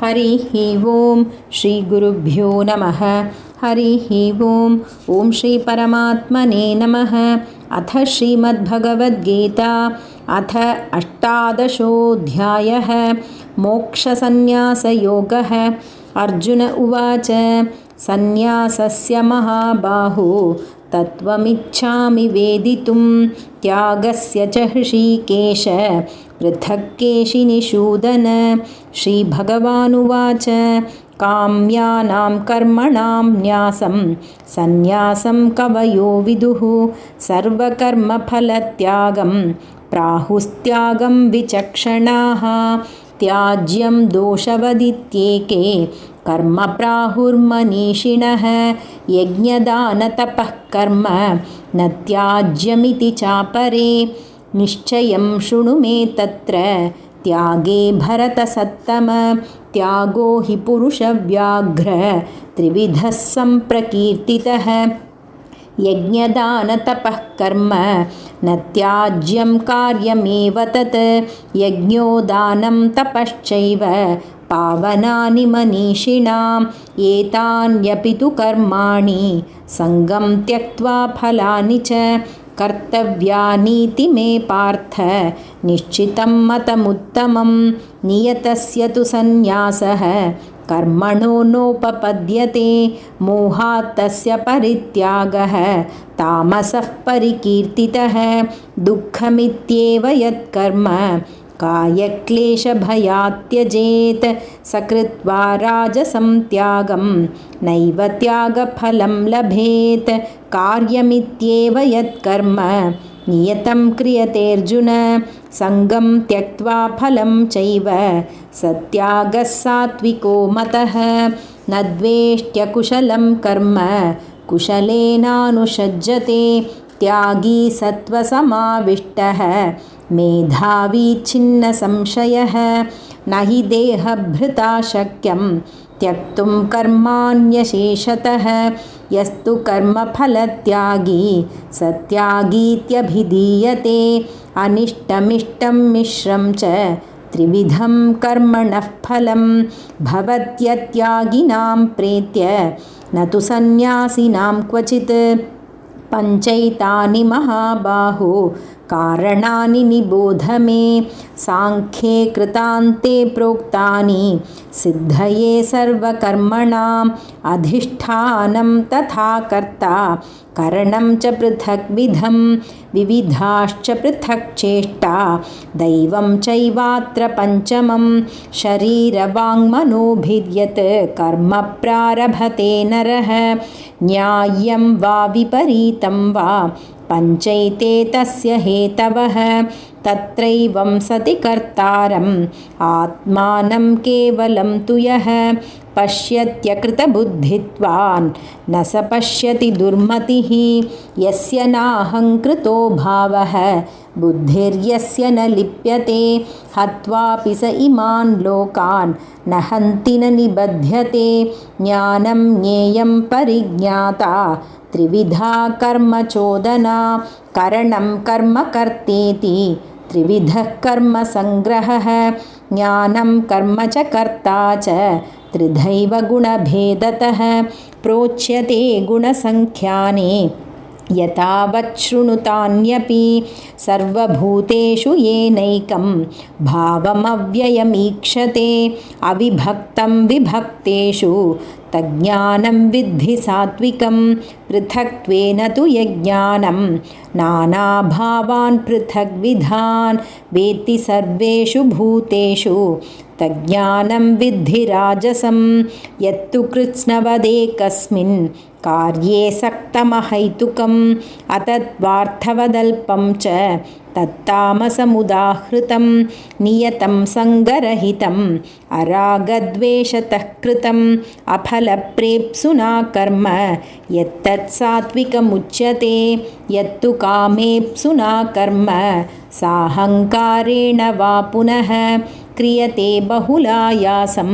हरिः ओं श्रीगुरुभ्यो नमः। हरिः ओं ॐ श्रीपरमात्मने नमः। अथ श्रीमद्भगवद्गीता अथ अष्टादशोऽध्यायः मोक्षसंन्यासयोगः। अर्जुन उवाच सन्न्यासस्य महाबाहो तत्त्वमिच्छामि वेदितुं त्यागस्य च हृषीकेश पृथक् केशिनिषूदन। श्रीभगवानुवाच काम्यानां कर्मणां न्यासं सन्न्यासं कवयो विदुः सर्वकर्मफलत्यागं प्राहुस्त्यागं विचक्षणाः। त्याज्यं दोषवदित्येके कर्म प्राहुर्मनीषिणः यज्ञदानतपः कर्म न त्याज्यमिति चापरे। निश्चयं शृणु मे तत्र त्यागे भरतसत्तम त्यागो हि पुरुषव्याघ्र त्रिविधः सम्प्रकीर्तितः। यज्ञदानतपः कर्म न त्याज्यं कार्यमेव तत् यज्ञो दानं तपश्चैव पावनानि मनीषिणाम् एतान्यपि तु कर्माणि सङ्गं त्यक्त्वा फलानि च कर्तव्यानीति मे पार्थ निश्चितं मतमुत्तमं। नियतस्य तु सन्न्यासः कर्मणो नोपपद्यते मोहात् तस्य परित्यागः तामसः परिकीर्तितः। दुःखमित्येव यत्कर्म कायक्लेशभयात् त्यजेत् स कृत्वा राजसं त्यागं नैव त्यागफलं लभेत्। कार्यमित्येव यत्कर्म नियतं क्रियतेऽर्जुन सङ्गं त्यक्त्वा फलं चैव स त्यागः सात्विको मतः। न द्वेष्ट्यकुशलं कर्म कुशलेनानुषज्यते त्यागी सत्त्वसमाविष्टः मेधावी छिन्नसंशयः। न हि देहभृता शक्यं त्यक्तुं कर्माण्यशेषतः यस्तु कर्मफलत्यागी स त्यागीत्यभिधीयते। अनिष्टमिष्टं मिश्रं च त्रिविधं कर्मणः फलं भवत्यत्यागिनां प्रीत्य न तु सन्न्यासिनां क्वचित्। पञ्चैतानि महाबाहो कारणानि निबोध मे साङ्ख्ये कृतान्ते प्रोक्तानि सिद्धये सर्वकर्मणाम् अधिष्ठानं तथा कर्ता करणं च पृथग्विधं विविधाश्च पृथक् चेष्टा दैवं चैवात्र पञ्चमं। शरीरवाङ्मनोभिर्यत् कर्म प्रारभते नरः न्याय्यं वा विपरीतं वा पञ्चैते तस्य हेतवः। तत्रैवं सति कर्तारम् आत्मानं केवलं तु यः पश्यत्यकृतबुद्धित्वान् न स पश्यति दुर्मतिः। यस्य नाहङ्कृतो भावः बुद्धिर्यस्य न लिप्यते हत्वापि स इमान् लोकान् न हन्ति न निबध्यते। ज्ञानं ज्ञेयं परिज्ञाता त्रिविधा कर्मचोदना करणं कर्म कर्तेति त्रिविधः कर्मसङ्ग्रहः। ज्ञानं कर्म च कर्ता च त्रिधैव गुणभेदतः प्रोच्यते गुणसङ्ख्याने यतावत् शृणुतान्यपि। सर्वभूतेषु येनैकं भावमव्ययमीक्षते अविभक्तं विभक्तेषु तज्ज्ञानं विद्धि सात्विकं। पृथक्त्वेन तु यज्ञानं नानाभावान् पृथग्विधान् वेत्ति सर्वेषु भूतेषु तज्ज्ञानं विद्धि राजसं। यत्तु कृत्स्नवदेकस्मिन् कार्ये सक्तमहैतुकम् अतत्त्वार्थवदल्पं च तत्तामसमुदाहृतं। नियतं सङ्गरहितम् अरागद्वेषतः कृतम् अफलप्रेप्सुना कर्म यत्तत् सात्विकमुच्यते। यत्तु कामेप्सुना कर्म साहङ्कारेण वा पुनः क्रियते बहुलायासं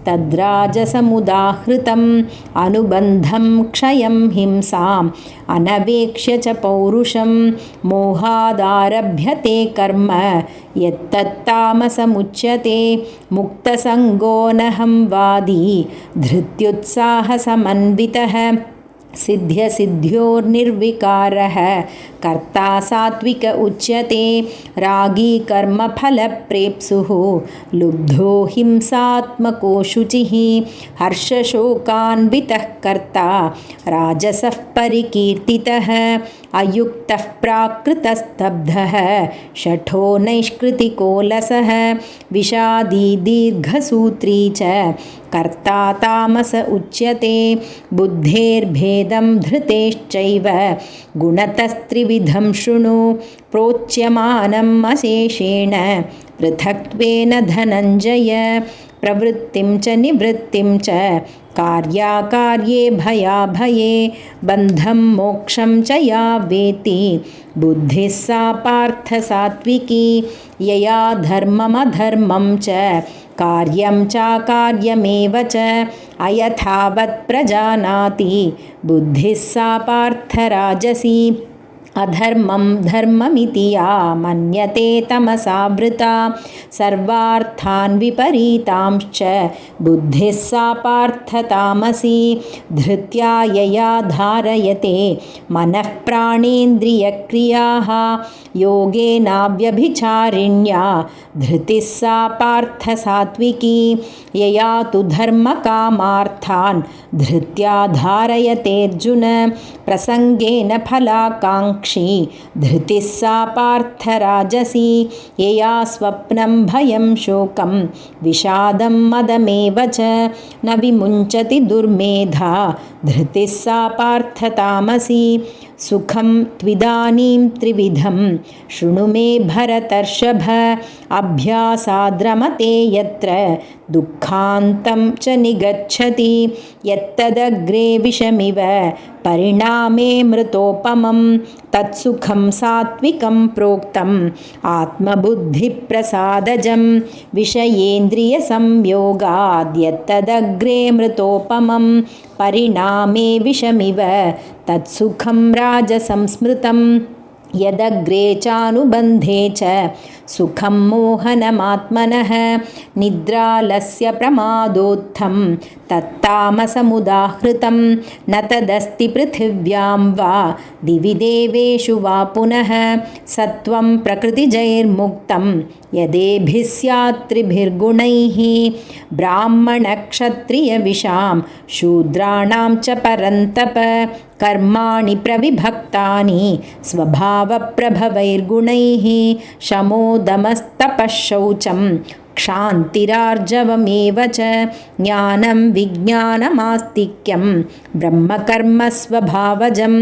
तद्राजसमुदाहृतम् अनुबन्धं क्षयं हिंसाम् अनवेक्ष्य च पौरुषं मोहादारभ्यते कर्म यत्तत्तामसमुच्यते मुक्तसङ्गो नहं वादी धृत्युत्साहसमन्वितः सिद्ध्यसिद्ध्योर्निर्विकारः कर्ता सात्विक उच्यते रागी कर्मफलप्रेप्सुः लुब्धो हिंसात्मको शुचिः हर्षशोकान्वितः कर्ता राजसः परिकीर्तितः अयुक्तः प्राकृतस्तब्धः शठो नैष्कृतिकोलसः विषादी दीर्घसूत्री च कर्ता तामस उच्यते बुद्धेर्भेदं धृतेश्चैव गुणतस्त्रिविधं शृणु प्रोच्यमानम् अशेषेण पृथक्त्वेन धनञ्जय प्रवृत्तिं च निवृत्तिं च कार्याकार्ये भयाभये बन्धं मोक्षं च या वेत्ति बुद्धिः सा पार्थ सात्विकी यया धर्ममधर्मं च कार्यं चाकार्यमेव च अयथावत् प्रजानाति बुद्धिः सा पार्थ राजसी अधर्मं धर्ममिति या मन्यते तमसावृता सर्वार्थान् विपरीतांश्च बुद्धिः सा पार्थ तामसी धृत्या यया धारयते मनः प्राणेन्द्रियक्रियाः योगेनाव्यभिचारिण्या धृतिः सा पार्थ सात्विकी यया तु धर्मकामार्थान् धृत्या धारयतेऽर्जुन प्रसङ्गेन फलाकाङ्क्षी धृतिः सा पार्थ राजसी यया स्वप्नं भयं शोकं विषादं मदमेव च न विमुञ्चति दुर्मेधा धृतिः सा पार्थ तामसी सुखं त्विदानीं त्रिविधं शृणु मे भरतर्षभ अभ्यासाद्रमते यत्र दुःखान्तं च निगच्छति यत्तदग्रे विषमिव परिणामे मृतोपमं तत्सुखं सात्विकं प्रोक्तम् आत्मबुद्धिप्रसादजं विषयेन्द्रियसंयोगाद् यत्तदग्रे मृतोपमं परिणामे विषमिव तत्सुखं राजसंस्मृतं यदग्रे चानुबन्धे च सुखं मोहनमात्मनः निद्रालस्य प्रमादोत्थं तत्तामसमुदाहृतं न तदस्ति पृथिव्यां वा दिवि देवेषु वा पुनः सत्वं प्रकृतिजैर्मुक्तं यदेभिः स्यात् त्रिभिर्गुणैः ब्राह्मणक्षत्रियविषां शूद्राणां च परन्तप कर्माणि प्रविभक्तानि स्वभावप्रभवैर्गुणैः शमोदमस्तपः शौचं क्षान्तिरार्जवमेव च ज्ञानं विज्ञानमास्तिक्यं ब्रह्मकर्मस्वभावजं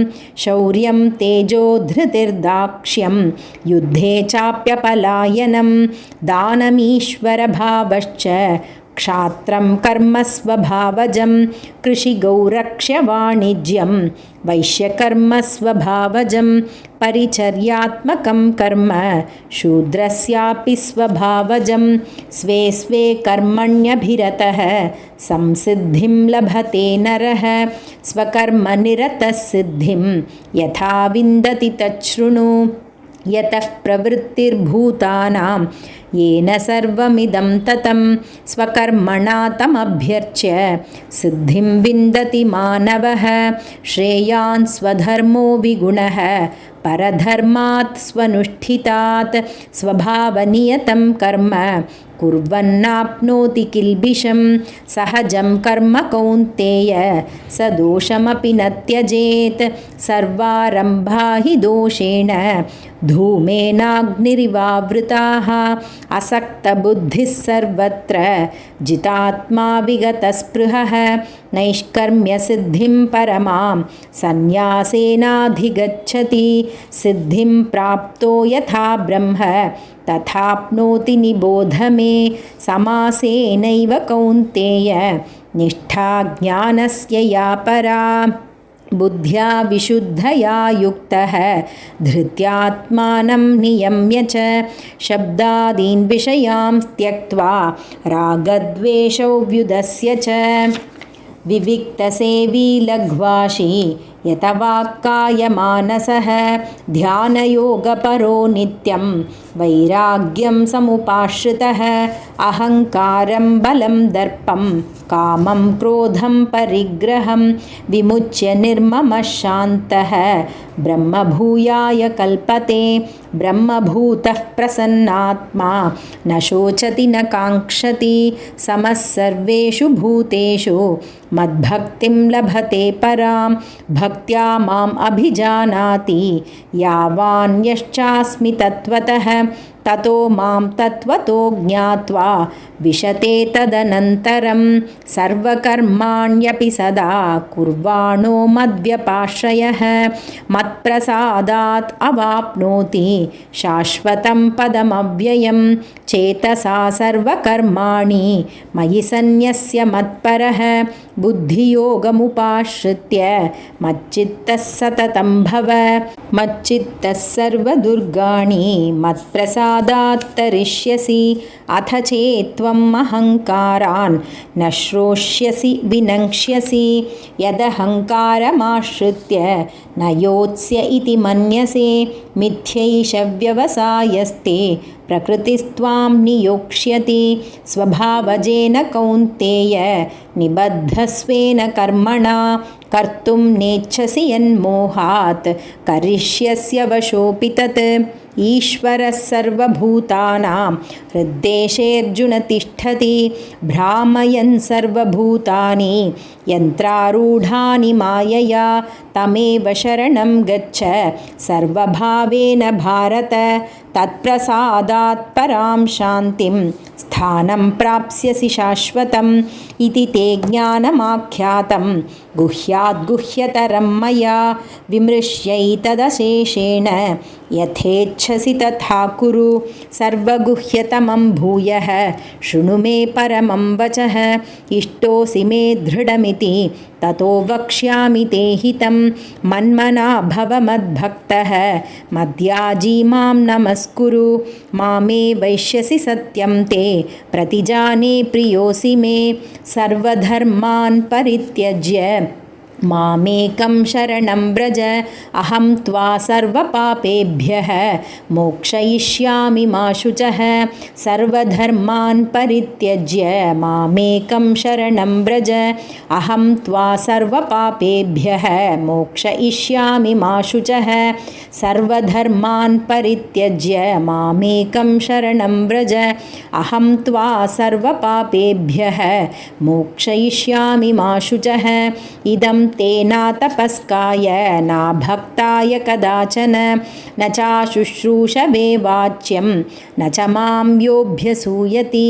शौर्यं तेजो धृतिर्दाक्ष्यं युद्धे चाप्यपलायनं दानमीश्वरभावश्च क्षात्रं कर्मस्वभावजं कृषिगौरक्ष्यवाणिज्यं वैश्यकर्मस्वभावजं परिचर्यात्मकं कर्म शूद्रस्यापि स्वभावजं स्वे स्वे कर्मण्यभिरतः संसिद्धिं लभते नरः स्वकर्मनिरतः सिद्धिं यथा विन्दति तच्छृणु यतः प्रवृत्तिर्भूतानां येन सर्वमिदं ततं स्वकर्मणा तमभ्यर्च्य सिद्धिं विन्दति मानवः श्रेयान् स्वधर्मो विगुणः परधर्मात् स्वनुष्ठितात् स्वभावनियतं कर्म कुर्वन्नाप्नोति किल्बिषं सहजं कर्म कौन्तेय स दोषमपि न त्यजेत् सर्वारम्भा हि दोषेण धूमेनाग्निरिवावृताः असक्तबुद्धिः सर्वत्र जितात्मा विगतस्पृहः नैष्कर्म्यसिद्धिं परमां सन्न्यासेनाधिगच्छति सिद्धिं प्राप्तो यथा ब्रह्म तथाप्नोति निबोध मे समासेनैव कौन्तेय निष्ठा ज्ञानस्य या परा बुद्ध्या विशुद्धया युक्तः धृत्यात्मानं नियम्य च शब्दादीन् विषयान् त्यक्त्वा रागद्वेषौ व्युदस्य च विविक्तसेवी लघ्वाशी यतवाक्कायमानसः ध्यानयोगपरो नित्यं वैराग्यं समुपाश्रितः अहङ्कारं बलं दर्पं कामं क्रोधं परिग्रहं विमुच्य निर्ममः शान्तः ब्रह्मभूयाय कल्पते ब्रह्मभूतः प्रसन्नात्मा न शोचति न काङ्क्षति समः सर्वेषु भूतेषु मद्भक्तिं लभते परां भक्त्या माम् अभिजानाति यावान्यश्चास्मि तत्त्वतः ततो मां तत्त्वतो ज्ञात्वा विशते तदनन्तरं सर्वकर्माण्यपि सदा कुर्वाणो मद्व्यपाश्रयः मत्प्रसादात् अवाप्नोति शाश्वतं पदमव्ययं चेतसा सर्वकर्माणि मयि सन्न्यस्य मत्परः बुद्धियोगमुपाश्रित्य मच्चित्तः सततं भव मच्चित्तः सर्वदुर्गाणि मत्प्रसादात् तरिष्यसि अथ चेत्त्वम् अहङ्कारान् न श्रोष्यसि विनङ्क्ष्यसि यदहङ्कारमाश्रित्य न योत्स्य इति मन्यसे मिथ्यैष व्यवसायस्ते प्रकृतिस्त्वां नियोक्ष्यति स्वभावजेन कौन्तेय निबद्धस्वेन कर्मणा कर्तुं नेच्छसि यन्मोहात् करिष्यस्य वशोऽपि तत् ईश्वरः सर्वभूतानां हृद्देशेऽर्जुन तिष्ठति भ्रामयन् सर्वभूतानि यन्त्रारूढानि मायया तमेव शरणं गच्छ सर्वभावेन भारत तत्प्रसादात् परां शान्तिं स्थानं प्राप्स्यसि शाश्वतम् इति ते ज्ञानमाख्यातं गुह्याद्गुह्यतरं मया विमृश्यैतदशेषेण यथेच्छसि तथा कुरु सर्वगुह्यतमं भूयः शृणु मे परमं वचः इष्टोऽसि मे दृढमिति ततो वक्ष्यामि ते हितं मन्मना भव मद्भक्तः मद्याजी मां नमस्कुरु मामे वैश्यसि सत्यं ते प्रतिजाने प्रियोऽसि मे सर्वधर्मान् परित्यज्य मामेकं शरणं व्रज अहं त्वा सर्वपापेभ्यः मोक्षयिष्यामि मा शुचः सर्वधर्मान् परित्यज्य मामेकं शरणं व्रज अहं त्वा सर्वपापेभ्यः मोक्षयिष्यामि मा शुचः सर्वधर्मान् परित्यज्य मामेकं शरणं व्रज अहं त्वा सर्वपापेभ्यः मोक्षयिष्यामि मा शुचः इदं तेना तपस्काय न भक्ताय कदाचन न चाशुश्रूषवे वाच्यं न च मां योऽभ्यसूयति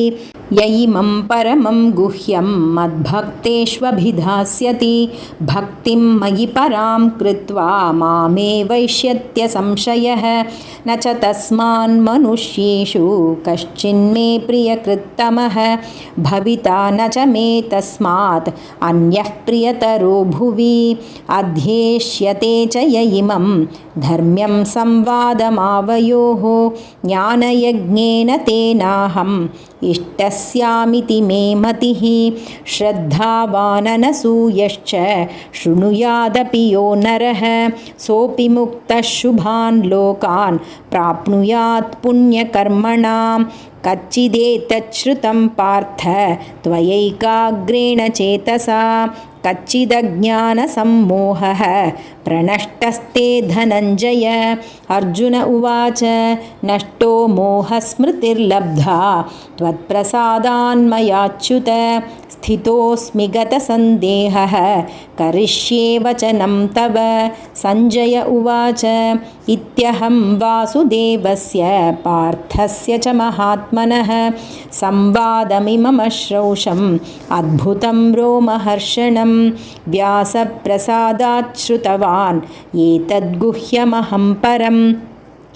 य इमं परमं गुह्यं मद्भक्तेष्वभिधास्यति भक्तिं मयि परां कृत्वा मामेवैष्यत्य संशयः न च तस्मान् मनुष्येषु कश्चिन्मे प्रियकृत्तमः भविता न च मे तस्मात् अन्यः प्रियतरो भुवि अध्येष्यते च य इमं धर्म्यं संवादमावयोः ज्ञानयज्ञेन तेनाहम् इष्टस्यामिति मे मतिः श्रद्धावाननसूयश्च शृणुयादपि यो नरः सोऽपि मुक्तः शुभान् लोकान् प्राप्नुयात् पुण्यकर्मणां कच्चिदेतच्छ्रुतं पार्थ त्वयैकाग्रेण चेतसा कच्चिदज्ञानसम्मोहः प्रनष्टस्ते धनञ्जय अर्जुन उवाच नष्टो मोहस्मृतिर्लब्धा त्वत्प्रसादान्मयाच्युत स्थितोऽस्मि गतसन्देहः करिष्ये वचनं तव सञ्जय उवाच इत्यहं वासुदेवस्य पार्थस्य च महात्मनः संवादमिममश्रौषम् अद्भुतं रोमहर्षणं व्यासप्रसादात् श्रुतवान् एतद्गुह्यमहं परम्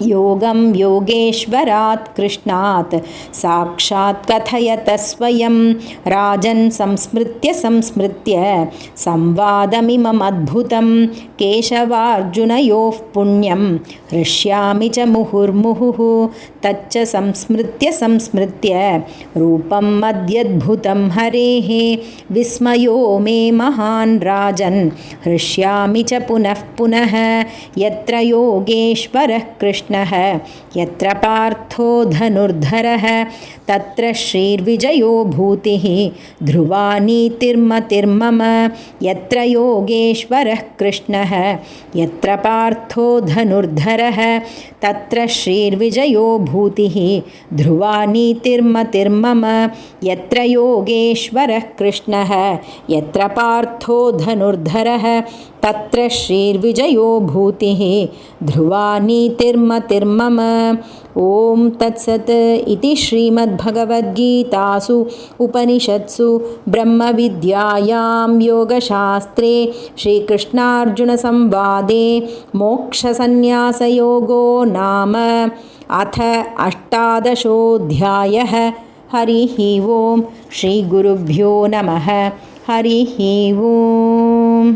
योगं योगेश्वरात् कृष्णात् साक्षात् कथयत स्वयं राजन् संस्मृत्य संवादमिममद्भुतं केशवार्जुनयोः पुण्यं हृष्यामि च मुहुर्मुहुः तच्च संस्मृत्य रूपं मद्यद्भुतं हरेः विस्मयो मे महान् राजन् हृष्यामि च पुनः पुनः यत्र योगेश्वरः कृष्णः यत्र पार्थो धनुर्धरः तत्र श्रीर्विजयो भूतिः ध्रुवा नीतिर्मतिर्मम यत्र योगेश्वरः कृष्णः यत्र पार्थो धनुर्धरः तत्र श्रीर्विजयो भूतिः ध्रुवा नीतिर्मतिर्मम यत्र योगेश्वरः कृष्णः यत्र पार्थो धनुर्धरः तत्र श्रीर्विजयो भूतिः ध्रुवा नीतिर्मतिर्मम। ॐ तत्सत् इति श्रीमद्भगवद्गीतासु उपनिषत्सु ब्रह्मविद्यायां योगशास्त्रे श्रीकृष्णार्जुनसंवादे मोक्षसंन्यासयोगो नाम अथ 18 हरिः ओं। श्रीगुरुभ्यो नमः। हरिः ओम्।